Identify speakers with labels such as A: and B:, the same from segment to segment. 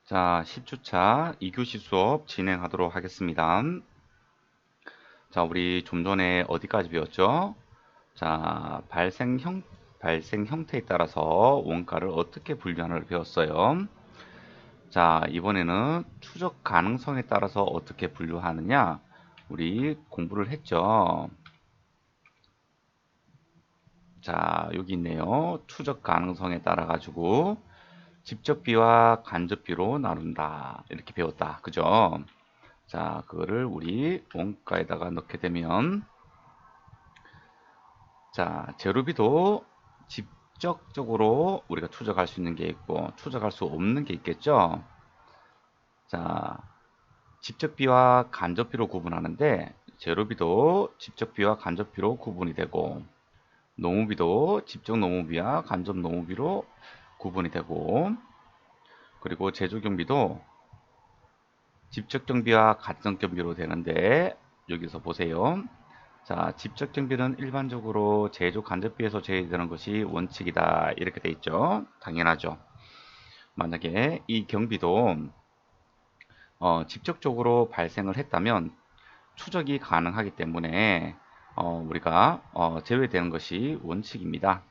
A: 자, 10주차 2교시 수업 진행하도록 하겠습니다. 자, 우리 좀 전에 어디까지 배웠죠? 자, 발생 형태에 따라서 원가를 어떻게 분류하는를 배웠어요. 자, 이번에는 추적 가능성에 따라서 어떻게 분류하느냐? 우리 공부를 했죠. 자, 여기 있네요. 추적 가능성에 따라 가지고 직접비와 간접비로 나눈다. 이렇게 배웠다. 그죠? 자, 그거를 우리 원가에다가 넣게 되면, 자, 재료비도 직접적으로 우리가 추적할 수 있는 게 있고, 추적할 수 없는 게 있겠죠? 자, 직접비와 간접비로 구분하는데, 재료비도 직접비와 간접비로 구분이 되고, 노무비도 직접 노무비와 간접 노무비로 구분이 되고, 그리고 제조경비도 직접 경비와 간접 경비로 되는데, 여기서 보세요. 자, 직접 경비는 일반적으로 제조 간접비에서 제외되는 것이 원칙이다. 이렇게 돼 있죠. 당연하죠. 만약에 이 경비도 직접적으로 발생을 했다면 추적이 가능하기 때문에 우리가 제외되는 것이 원칙입니다.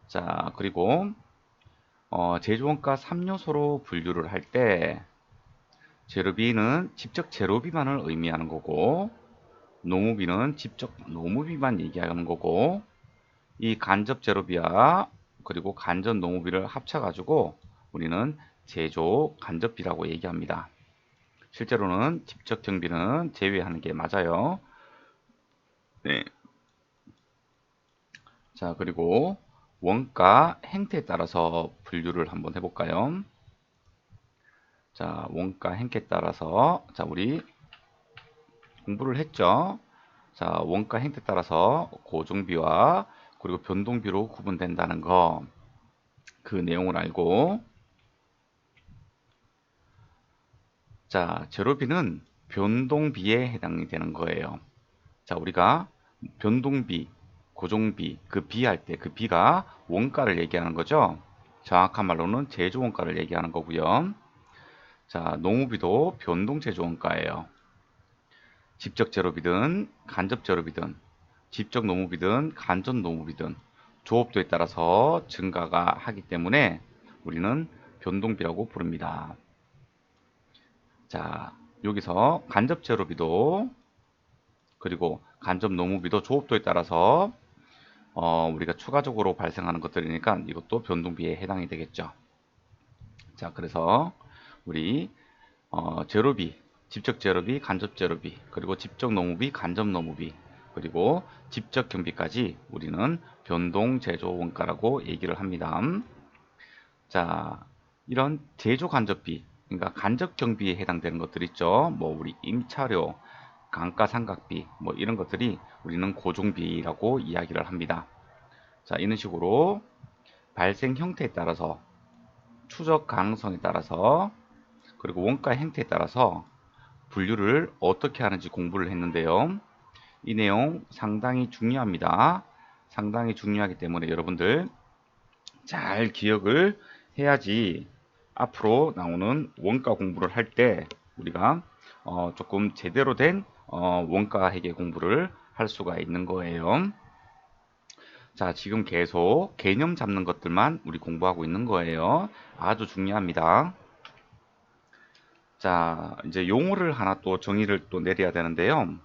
A: 자, 그리고 제조원가 3요소로 분류를 할 때 재료비는 직접 재료비만을 의미하는 거고, 노무비는 직접 노무비만 얘기하는 거고, 이 간접 제로비와 그리고 간접 노무비를 합쳐가지고 우리는 제조 간접비라고 얘기합니다. 실제로는 직접 경비는 제외하는 게 맞아요. 네. 자, 그리고 원가 행태에 따라서 분류를 한번 해볼까요? 자, 원가 행태에 따라서, 자, 우리 공부를 했죠? 자, 원가 행태에 따라서 고정비와 그리고 변동비로 구분된다는 거, 그 내용을 알고, 자, 재료비는 변동비에 해당이 되는 거예요. 자, 우리가 변동비, 고정비, 그 비 할 때 그 비가 원가를 얘기하는 거죠. 정확한 말로는 제조 원가를 얘기하는 거고요. 자, 노무비도 변동 제조 원가예요. 직접 재료비든 간접 재료비든 직접 노무비든 간접 노무비든 조업도에 따라서 증가가 하기 때문에 우리는 변동비라고 부릅니다. 자, 여기서 간접 재료비도 그리고 간접 노무비도 조업도에 따라서 우리가 추가적으로 발생하는 것들이니까 이것도 변동비에 해당이 되겠죠. 자, 그래서 우리 재료비, 직접 재료비, 간접 재료비, 그리고 직접 노무비, 간접 노무비, 그리고 직접 경비까지 우리는 변동 제조 원가라고 얘기를 합니다. 자, 이런 제조 간접비, 그러니까 간접 경비에 해당되는 것들 있죠. 뭐 우리 임차료, 감가상각비, 뭐 이런 것들이 우리는 고정비라고 이야기를 합니다. 자, 이런 식으로 발생 형태에 따라서, 추적 가능성에 따라서, 그리고 원가 행태에 따라서 분류를 어떻게 하는지 공부를 했는데요. 이 내용 상당히 중요합니다. 상당히 중요하기 때문에 여러분들 잘 기억을 해야지 앞으로 나오는 원가 공부를 할 때 우리가 조금 제대로 된 원가 회계 공부를 할 수가 있는 거예요. 자, 지금 계속 개념 잡는 것들만 우리 공부하고 있는 거예요. 아주 중요합니다. 자, 이제 용어를 하나 또 정의를 또 내려야 되는데요.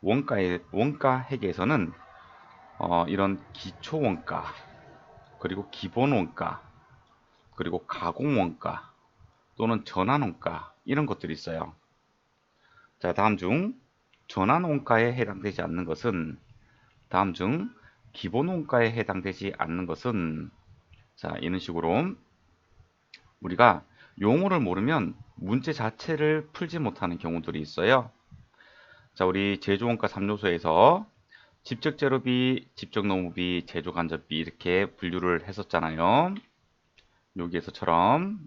A: 원가 회계에서는 이런 기초 원가, 그리고 기본 원가, 그리고 가공 원가, 또는 전환 원가, 이런 것들이 있어요. 자, 다음 중 전환 원가에 해당되지 않는 것은, 다음 중 기본 원가에 해당되지 않는 것은, 자, 이런 식으로 우리가 용어를 모르면 문제 자체를 풀지 못하는 경우들이 있어요. 자, 우리 제조원가 3요소에서 직접 재료비, 직접 노무비, 제조 간접비 이렇게 분류를 했었잖아요. 여기에서처럼,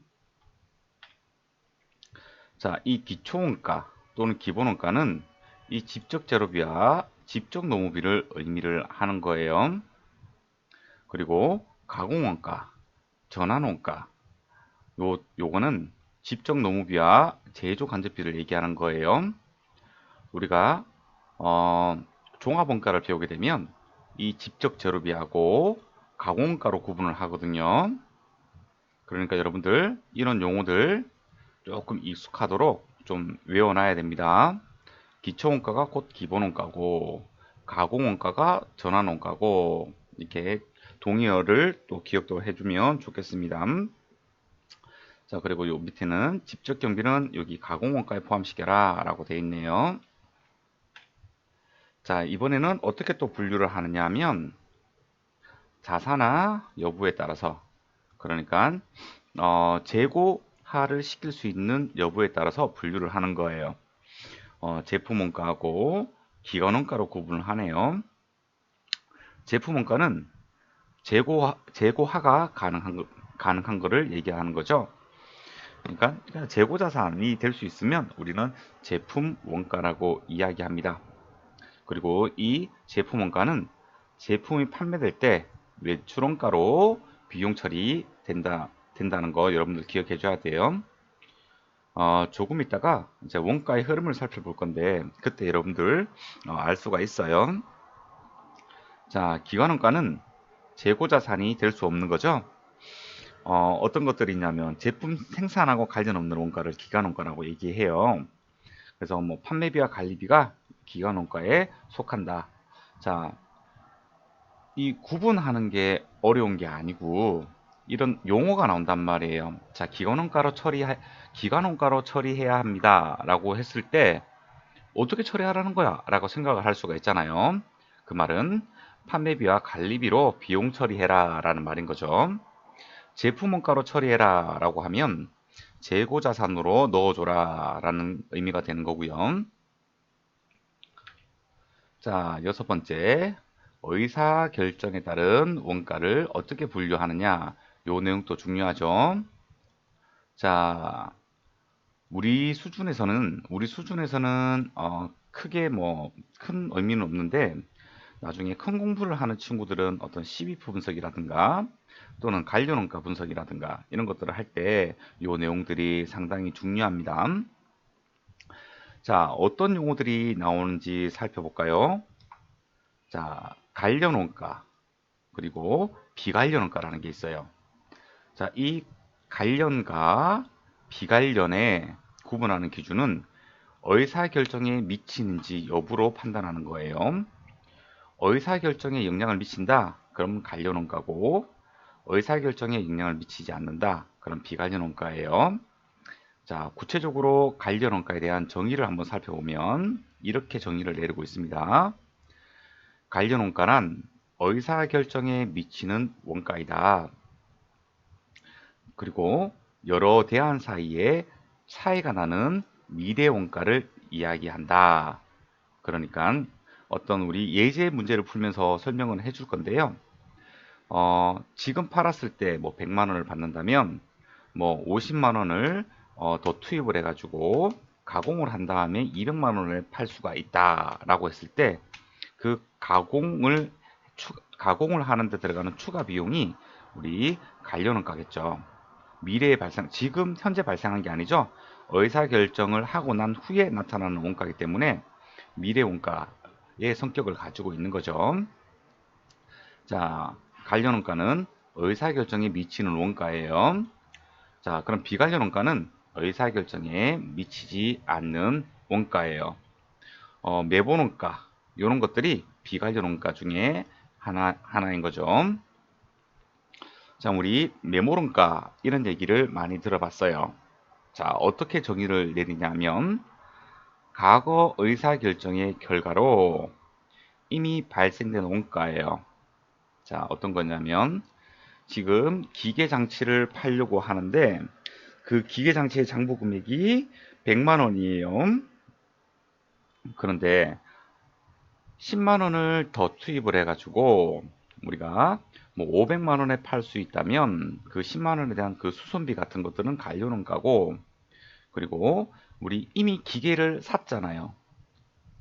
A: 자, 이 기초원가 또는 기본원가는 이 직접 재료비와 직접 노무비를 의미를 하는 거예요. 그리고 가공원가, 전환원가, 요거는 집적 노무비와 제조 간접비를 얘기하는 거예요. 우리가 종합원가를 배우게 되면 이 집적 재료비하고 가공원가로 구분을 하거든요. 그러니까 여러분들 이런 용어들 조금 익숙하도록 좀 외워놔야 됩니다. 기초원가가 곧 기본원가고 가공원가가 전환원가고 이렇게 동의어를 또 기억도 해주면 좋겠습니다. 자, 그리고 요 밑에는 직접 경비는 여기 가공원가에 포함시켜라 라고 되어 있네요. 자, 이번에는 어떻게 또 분류를 하느냐 하면 자사나 여부에 따라서, 그러니까 재고하를 시킬 수 있는 여부에 따라서 분류를 하는 거예요. 제품원가하고 기간원가로 구분을 하네요. 제품원가는 재고하가 가능한 거를 얘기하는 거죠. 그러니까 재고 자산이 될 수 있으면 우리는 제품 원가라고 이야기합니다. 그리고 이 제품 원가는 제품이 판매될 때 외출 원가로 비용 처리된다는 거 여러분들 기억해 줘야 돼요. 조금 있다가 이제 원가의 흐름을 살펴볼 건데 그때 여러분들 알 수가 있어요. 자, 기간원가는 재고 자산이 될 수 없는 거죠. 어떤 것들이 있냐면 제품 생산하고 관련 없는 원가를 기간원가라고 얘기해요. 그래서 뭐 판매비와 관리비가 기간원가에 속한다. 자, 이 구분하는 게 어려운 게 아니고 이런 용어가 나온단 말이에요. 자, 기간원가로 처리해야 합니다라고 했을 때 어떻게 처리하라는 거야? 라고 생각을 할 수가 있잖아요. 그 말은 판매비와 관리비로 비용 처리해라 라는 말인 거죠. 제품 원가로 처리해라 라고 하면 재고자산으로 넣어줘라 라는 의미가 되는 거고요. 자, 여섯 번째, 의사결정에 따른 원가를 어떻게 분류하느냐, 요 내용도 중요하죠. 자, 우리 수준에서는 크게 뭐 큰 의미는 없는데 나중에 큰 공부를 하는 친구들은 어떤 CBF 분석이라든가 또는 관련원가 분석이라든가 이런 것들을 할 때 이 내용들이 상당히 중요합니다. 자, 어떤 용어들이 나오는지 살펴볼까요? 자, 관련원가 그리고 비관련원가라는 게 있어요. 자, 이 관련과 비관련에 구분하는 기준은 의사결정에 미치는지 여부로 판단하는 거예요. 의사결정에 영향을 미친다? 그럼 관련원가고 의사결정에 영향을 미치지 않는다? 그럼 비관련원가예요. 자, 구체적으로 관련원가에 대한 정의를 한번 살펴보면 이렇게 정의를 내리고 있습니다. 관련원가는 의사결정에 미치는 원가이다. 그리고 여러 대안 사이에 차이가 나는 미래 원가를 이야기한다. 그러니까 어떤 우리 예제 문제를 풀면서 설명을 해줄 건데요. 지금 팔았을 때 뭐 100만 원을 받는다면 뭐 50만 원을 더 투입을 해가지고 가공을 한 다음에 200만 원을 팔 수가 있다라고 했을 때 그 가공을 하는데 들어가는 추가 비용이 우리 관련원가겠죠. 미래에 지금 현재 발생한 게 아니죠. 의사결정을 하고 난 후에 나타나는 원가이기 때문에 미래 원가의 성격을 가지고 있는 거죠. 자, 관련 원가는 의사결정에 미치는 원가예요. 자, 그럼 비관련 원가는 의사결정에 미치지 않는 원가예요. 매번 원가, 이런 것들이 비관련 원가 중에 하나인 거죠. 자, 우리 메모론가 이런 얘기를 많이 들어봤어요. 자, 어떻게 정의를 내리냐면 과거 의사결정의 결과로 이미 발생된 원가예요. 자, 어떤 거냐면 지금 기계장치를 팔려고 하는데 그 기계장치의 장부 금액이 100만 원이에요. 그런데 10만 원을 더 투입을 해가지고 우리가 뭐 500만 원에 팔 수 있다면 그 10만 원에 대한 그 수선비 같은 것들은 관련원가고 그리고 우리 이미 기계를 샀잖아요.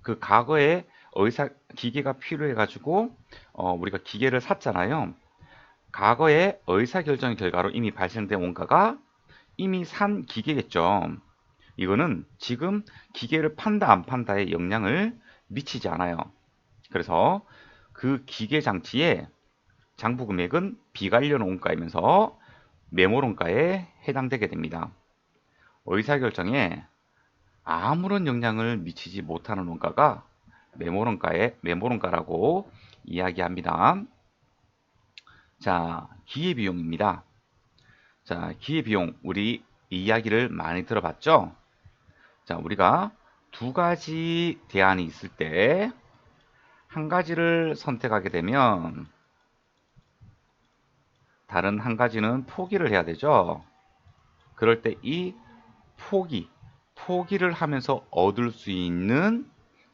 A: 그 과거에 기계가 필요해가지고 우리가 기계를 샀잖아요. 과거에 의사결정 결과로 이미 발생된 원가가 이미 산 기계겠죠. 이거는 지금 기계를 판다 안 판다에 영향을 미치지 않아요. 그래서 그 기계 장치의 장부 금액은 비관련 원가이면서 매몰원가에 해당되게 됩니다. 의사결정에 아무런 영향을 미치지 못하는 원가가 매몰원가라고 이야기합니다. 자, 기회비용입니다. 자, 기회비용 우리 이야기를 많이 들어봤죠? 자, 우리가 두 가지 대안이 있을 때 한 가지를 선택하게 되면 다른 한 가지는 포기를 해야 되죠. 그럴 때 이 포기를 하면서 얻을 수 있는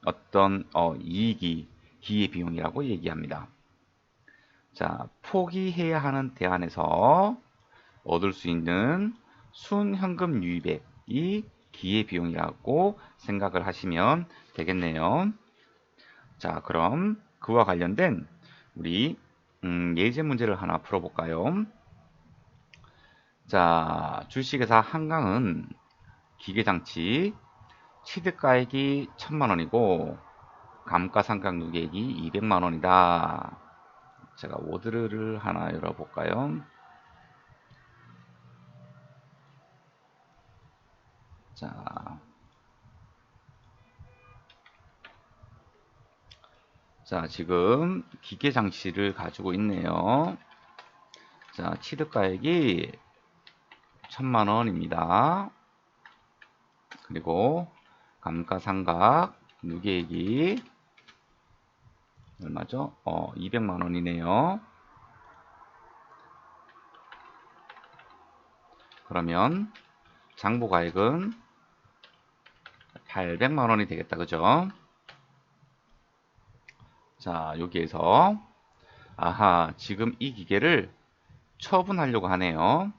A: 어떤 이익이 기회비용이라고 얘기합니다. 자, 포기해야 하는 대안에서 얻을 수 있는 순현금 유입액이 기회비용이라고 생각을 하시면 되겠네요. 자, 그럼 그와 관련된 우리 예제 문제를 하나 풀어볼까요? 자, 주식회사 한강은 기계장치 취득가액이 1000만원이고 감가상각 누계액이 200만원이다. 제가 워드를 하나 열어볼까요? 자, 지금 기계 장치를 가지고 있네요. 자, 취득가액이 1000만원입니다. 그리고 감가상각 누계액이 얼마죠? 200만원이네요. 그러면 장부가액은 800만원이 되겠다. 그죠? 자, 여기에서 아하, 지금 이 기계를 처분하려고 하네요.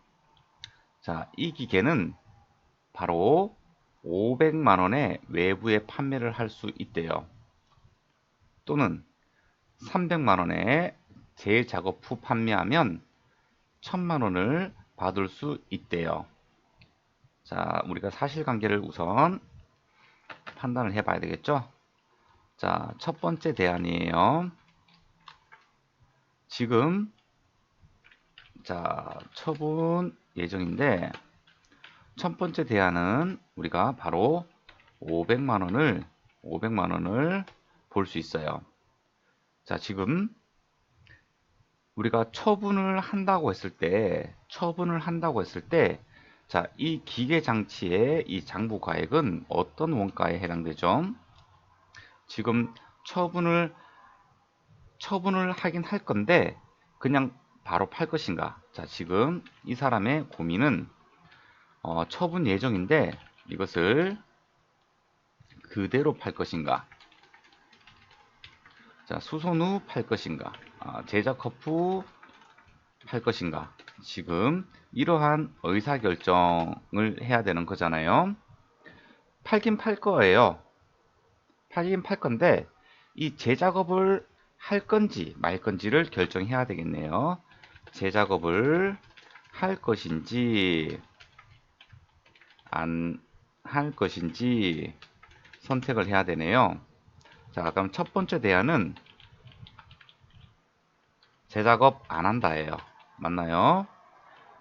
A: 자, 이 기계는 바로 500만원에 외부에 판매를 할 수 있대요. 또는 300만원에 재작업 후 판매하면 1000만원을 받을 수 있대요. 자, 우리가 사실관계를 우선 판단을 해 봐야 되겠죠? 자, 첫 번째 대안이에요. 지금 자, 처분 예정인데 첫 번째 대안은 우리가 바로 500만원을 볼 수 있어요. 자, 지금 우리가 처분을 한다고 했을 때 자, 이 기계 장치의 이 장부 가액은 어떤 원가에 해당되죠? 지금 처분을 하긴 할 건데 그냥 바로 팔 것인가? 자, 지금 이 사람의 고민은 처분 예정인데 이것을 그대로 팔 것인가? 자, 수선 후 팔 것인가? 제작업 후 팔 것인가? 지금 이러한 의사결정을 해야 되는 거잖아요. 팔긴 팔 거예요. 팔긴 팔 건데 이 제작업을 할 건지 말 건지를 결정해야 되겠네요. 제작업을 할 것인지 안 할 것인지 선택을 해야 되네요. 자, 그럼 첫 번째 대안은 제작업 안 한다예요. 맞나요?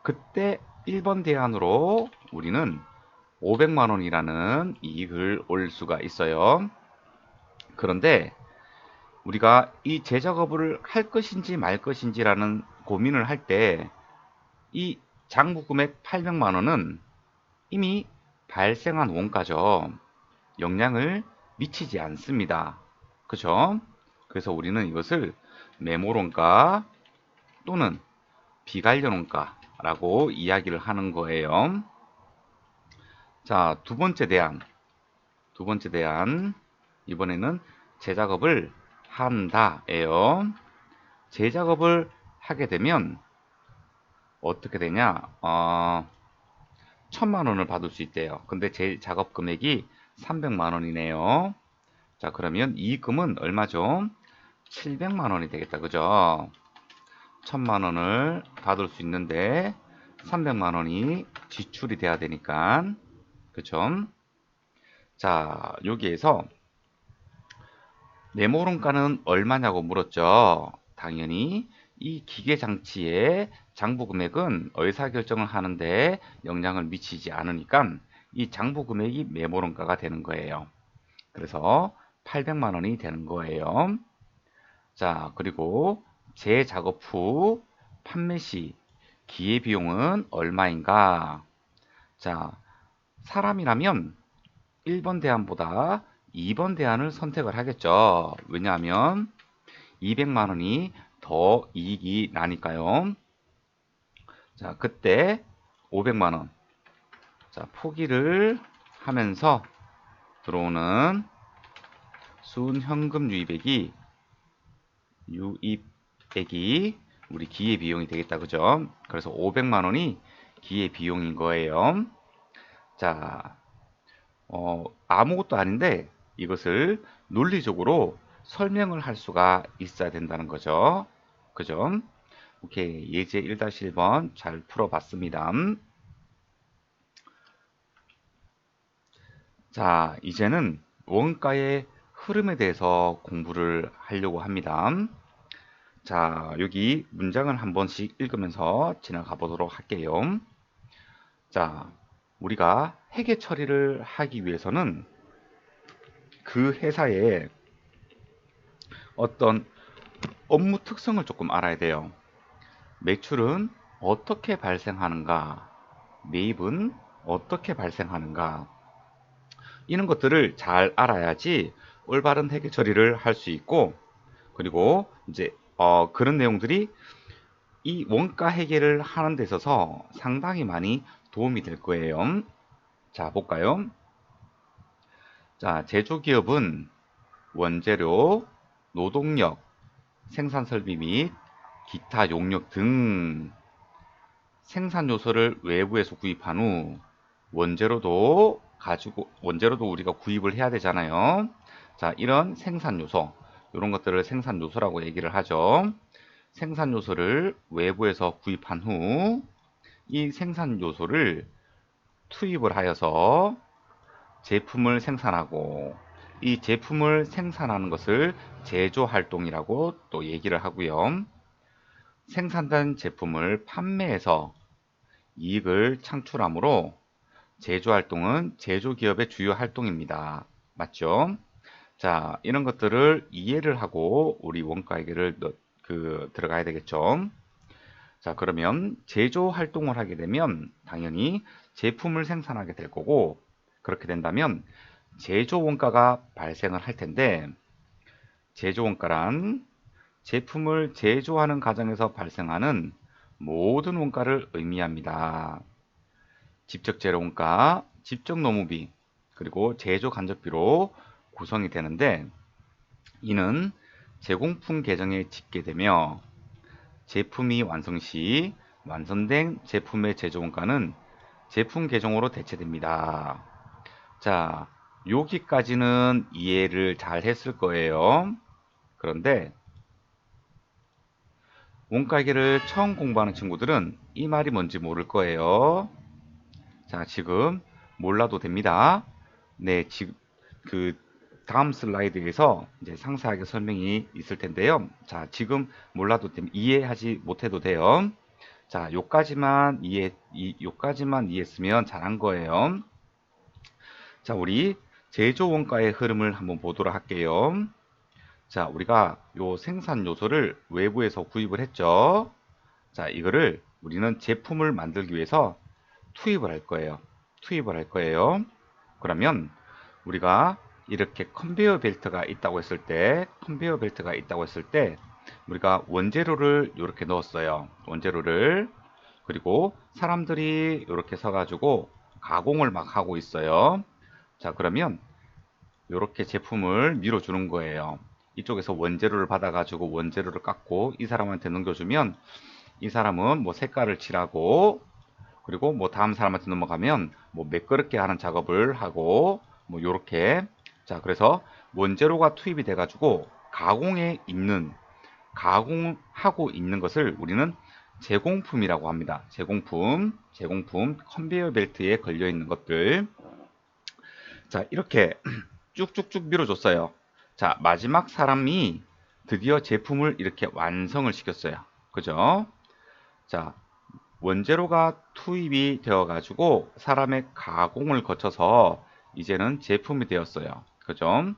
A: 그때 1번 대안으로 우리는 500만원이라는 이익을 올릴 수가 있어요. 그런데 우리가 이 제작업을 할 것인지 말 것인지라는 고민을 할 때 이 장부 금액 800만원은 이미 발생한 원가죠. 영향을 미치지 않습니다. 그죠? 그래서 우리는 이것을 매몰원가 또는 비관련원가라고 이야기를 하는 거예요. 자, 두 번째 대안. 이번에는 제작업을 한다예요. 제작업을 하게 되면 어떻게 되냐? 1000만원을 받을 수 있대요. 근데 제 작업 금액이 300만원이네요. 자, 그러면 이익금은 얼마죠? 700만원이 되겠다. 그죠? 1000만원을 받을 수 있는데 300만원이 지출이 돼야 되니까. 그쵸? 자, 여기에서 메모론가는 얼마냐고 물었죠. 당연히 이 기계 장치의 장부 금액은 의사결정을 하는데 영향을 미치지 않으니까 이 장부 금액이 메모론가가 되는 거예요. 그래서 800만 원이 되는 거예요. 자, 그리고 재작업 후 판매 시 기회비용은 얼마인가? 자, 사람이라면 1번 대안보다 2번 대안을 선택을 하겠죠. 왜냐하면 200만 원이 더 이익이 나니까요. 자, 그때 500만 원. 자, 포기를 하면서 들어오는 순현금 유입액이 우리 기회 비용이 되겠다. 그죠? 그래서 500만 원이 기회 비용인 거예요. 자, 아무것도 아닌데 이것을 논리적으로 설명을 할 수가 있어야 된다는 거죠. 그죠? 오케이. 예제 1-1번 잘 풀어봤습니다. 자, 이제는 원가의 흐름에 대해서 공부를 하려고 합니다. 자, 여기 문장을 한 번씩 읽으면서 지나가 보도록 할게요. 자, 우리가 회계 처리를 하기 위해서는 그 회사의 어떤 업무 특성을 조금 알아야 돼요. 매출은 어떻게 발생하는가? 매입은 어떻게 발생하는가? 이런 것들을 잘 알아야지 올바른 회계 처리를 할 수 있고, 그리고 이제 그런 내용들이 이 원가 회계를 하는 데 있어서 상당히 많이 도움이 될 거예요. 자, 볼까요? 자, 제조기업은 원재료, 노동력, 생산 설비 및 기타 용역 등 생산 요소를 외부에서 구입한 후 원재료도 우리가 구입을 해야 되잖아요. 자, 이런 생산 요소, 이런 것들을 생산 요소라고 얘기를 하죠. 생산 요소를 외부에서 구입한 후 이 생산 요소를 투입을 하여서 제품을 생산하고, 이 제품을 생산하는 것을 제조 활동이라고 또 얘기를 하고요. 생산된 제품을 판매해서 이익을 창출하므로 제조 활동은 제조기업의 주요 활동입니다. 맞죠? 자, 이런 것들을 이해를 하고 우리 원가 회계를 들어가야 되겠죠. 자, 그러면 제조 활동을 하게 되면 당연히 제품을 생산하게 될 거고, 그렇게 된다면 제조 원가가 발생을 할 텐데, 제조 원가란 제품을 제조하는 과정에서 발생하는 모든 원가를 의미합니다. 직접 재료 원가, 직접 노무비, 그리고 제조 간접비로 구성이 되는데, 이는 제공품 계정에 집계되며 제품이 완성 시 완성된 제품의 제조 원가는 제품 계정으로 대체됩니다. 자, 여기까지는 이해를 잘 했을 거예요. 그런데 원가계를 처음 공부하는 친구들은 이 말이 뭔지 모를 거예요. 자, 지금 몰라도 됩니다. 네, 지금 그 다음 슬라이드에서 이제 상세하게 설명이 있을 텐데요. 자, 지금 몰라도 이해하지 못해도 돼요. 자, 요까지만 이해했으면 잘한 거예요. 자, 우리 제조 원가의 흐름을 한번 보도록 할게요. 자, 우리가 요 생산 요소를 외부에서 구입을 했죠. 자, 이거를 우리는 제품을 만들기 위해서 투입을 할 거예요. 그러면 우리가 이렇게 컨베이어 벨트가 있다고 했을 때, 우리가 원재료를 이렇게 넣었어요. 그리고 사람들이 이렇게 서가지고 가공을 막 하고 있어요. 자, 그러면 이렇게 제품을 밀어주는 거예요. 이쪽에서 원재료를 받아가지고 원재료를 깎고 이 사람한테 넘겨주면 이 사람은 뭐 색깔을 칠하고, 그리고 뭐 다음 사람한테 넘어가면 뭐 매끄럽게 하는 작업을 하고, 뭐 요렇게. 자, 그래서 원재료가 투입이 돼가지고 가공하고 있는 것을 우리는 제공품이라고 합니다. 제공품, 컨베이어 벨트에 걸려 있는 것들. 자, 이렇게 쭉쭉쭉 밀어줬어요. 자, 마지막 사람이 드디어 제품을 이렇게 완성을 시켰어요. 그죠? 자, 원재료가 투입이 되어 가지고 사람의 가공을 거쳐서 이제는 제품이 되었어요. 그죠?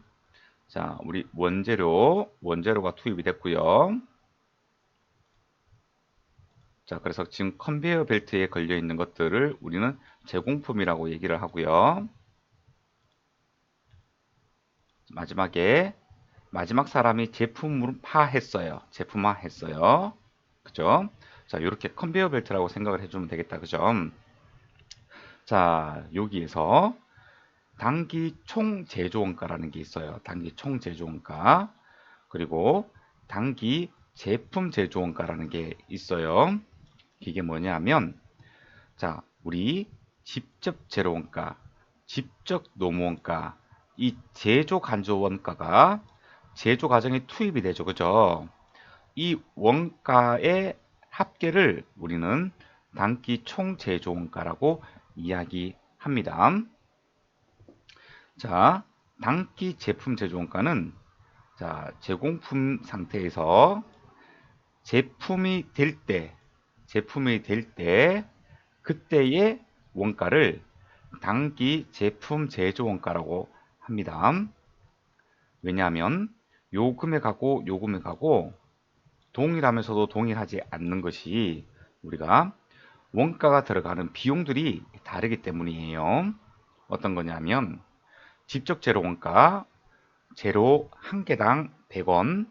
A: 자, 우리 원재료가 투입이 됐고요. 자, 그래서 지금 컨베이어 벨트에 걸려 있는 것들을 우리는 제공품이라고 얘기를 하고요. 마지막 사람이 제품화했어요. 제품화했어요. 그죠? 자, 이렇게 컨베이어 벨트라고 생각을 해주면 되겠다. 그죠? 자, 여기에서 단기 총 제조원가라는 게 있어요. 단기 총 제조원가. 그리고 단기 제품 제조원가라는 게 있어요. 이게 뭐냐면, 자, 우리 직접 재료원가, 직접 노무원가, 이 제조 간접 원가가 제조 과정에 투입이 되죠. 그죠? 이 원가의 합계를 우리는 단기 총 제조 원가라고 이야기합니다. 자, 단기 제품 제조 원가는 자, 제공품 상태에서 제품이 될 때 그때의 원가를 단기 제품 제조 원가라고 합니다. 왜냐하면 요 금액하고 동일하면서도 동일하지 않는 것이 우리가 원가가 들어가는 비용들이 다르기 때문이에요. 어떤 거냐면 직접 재료 원가, 재료 한 개당 100원,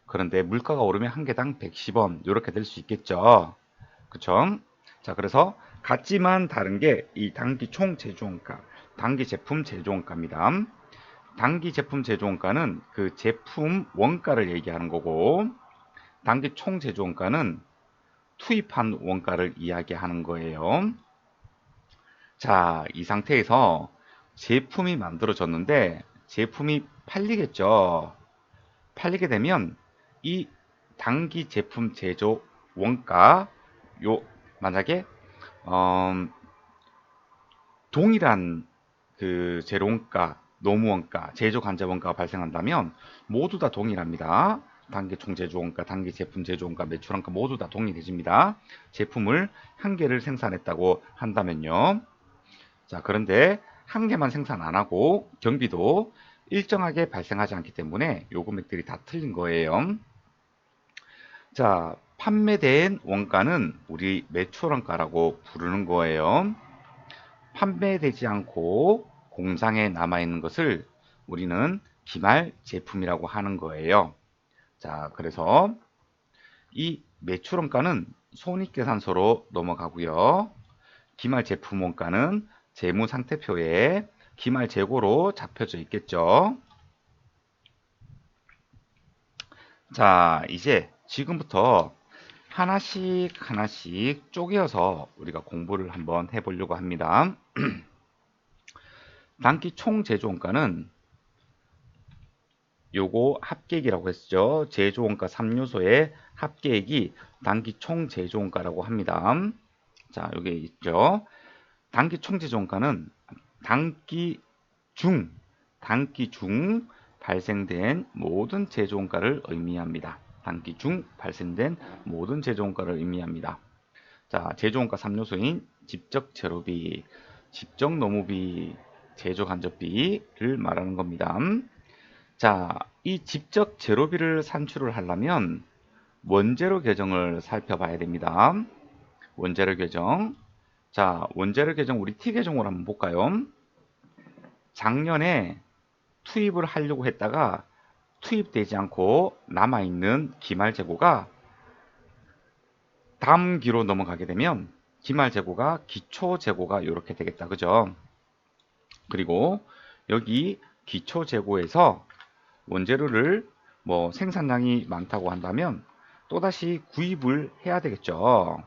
A: 그런데 물가가 오르면 한 개당 110원 이렇게 될 수 있겠죠. 그쵸? 자, 그래서 같지만 다른 게 이 단기 총 제조원가, 단기 제품 제조원가입니다. 단기 제품 제조원가는 그 제품 원가를 얘기하는 거고, 단기 총 제조원가는 투입한 원가를 이야기하는 거예요. 자, 이 상태에서 제품이 만들어졌는데 제품이 팔리겠죠. 팔리게 되면 이 단기 제품 제조 원가 만약에 동일한 그 재료원가, 노무원가, 제조 간접원가가 발생한다면 모두 다 동일합니다. 단기 총제조원가, 단기 제품 제조원가, 매출원가 모두 다 동일해집니다. 제품을 한 개를 생산했다고 한다면요. 자, 그런데 한 개만 생산 안 하고 경비도 일정하게 발생하지 않기 때문에 요 금액들이 다 틀린 거예요. 자, 판매된 원가는 우리 매출원가라고 부르는 거예요. 판매되지 않고 공장에 남아있는 것을 우리는 기말 제품이라고 하는 거예요. 자, 그래서 이 매출원가는 손익계산서로 넘어가고요. 기말 제품 원가는 재무상태표에 기말 재고로 잡혀져 있겠죠. 자, 이제 지금부터 하나씩 쪼개어서 우리가 공부를 한번 해보려고 합니다. 단기 총 제조원가는 요거 합계액이라고 했죠. 제조원가 3요소의 합계액이 단기 총 제조원가라고 합니다. 자, 여기 있죠. 단기 총 제조원가는 단기 중 발생된 모든 제조원가를 의미합니다. 단기 중 발생된 모든 제조원가를 의미합니다. 자, 제조원가 3요소인 직접 재료비, 직접 노무비, 제조 간접비를 말하는 겁니다. 자, 이 직접 재료비를 산출을 하려면 원재료 계정을 살펴봐야 됩니다. 원재료 계정. 자, 원재료 계정 우리 T 계정으로 한번 볼까요? 작년에 투입을 하려고 했다가 투입되지 않고 남아있는 기말 재고가 다음 기로 넘어가게 되면 기말 재고가 기초 재고가 이렇게 되겠다. 그죠? 그리고 여기 기초 재고에서 원재료를 뭐 생산량이 많다고 한다면 또다시 구입을 해야 되겠죠.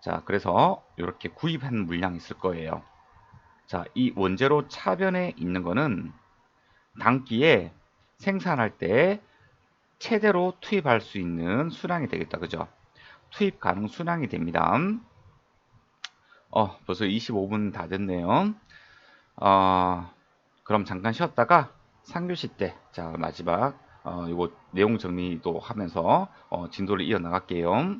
A: 자, 그래서 이렇게 구입한 물량이 있을 거예요. 자, 이 원재료 차변에 있는 거는 단기에 생산할 때 최대로 투입할 수 있는 수량이 되겠다. 그죠? 투입 가능 순항이 됩니다. 벌써 25분 다 됐네요. 그럼 잠깐 쉬었다가 3교시 때, 자, 마지막, 이거 내용 정리도 하면서, 진도를 이어나갈게요.